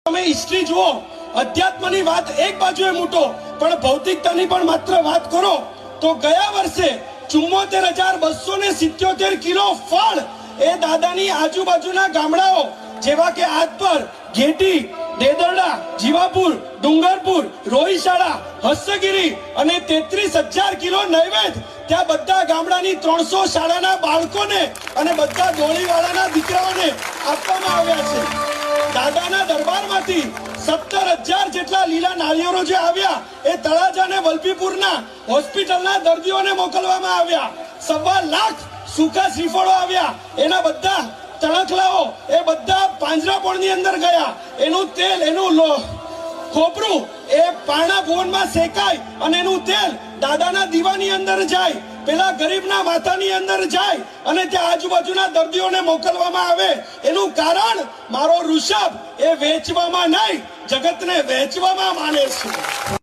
તમે હિસ્ટ્રી જુઓ, અધ્યાત્મની વાત એક બાજુએ મૂકો, પણ ભૌતિકતાની પણ માત્ર વાત કરો તો ગયા વર્ષે 74,277 કિલો ફળ એ દાદાની આજુબાજુના ગામડાઓ જેવા કે આદપર, ઘેટી, દેદરડા, જીવાપુર, ડુંગરપુર, રોહિશાળા, હસ્તગીરી અને 33,000 કિલો નૈવેદ્ય ત્યાં બધા ગામડાની 300 શાળાના બાળકોને અને બધા ડોળીવાળાના દીકરાઓને આપવામાં આવ્યા છે। દાદાના દરબારમાંથી 17,000 જેટલા લીલા નાળિયેરો જે આવ્યા એ તળાજા અને વલભીપુરના હોસ્પિટલના દર્દીઓને મોકલવામાં આવ્યા। 1.25 લાખ સૂકા શ્રીફળો આવ્યા, એના બધા તણખલાઓ એ બધા પાંજરાપોળની અંદર ગયા। એનું તેલ, એનું ખોપરું એ પાણા ભુવનમાં શેકાય અને એનું તેલ દાદાના દીવાની અંદર જાય, પેલા ગરીબના માથાની અંદર જાય અને ત્યાં આજુબાજુના દર્દીઓને મોકલવામાં આવે। એનું કારણ મારો ઋષભ એ વેચવામાં નહીં, જગતને વેચવામાં માને છે।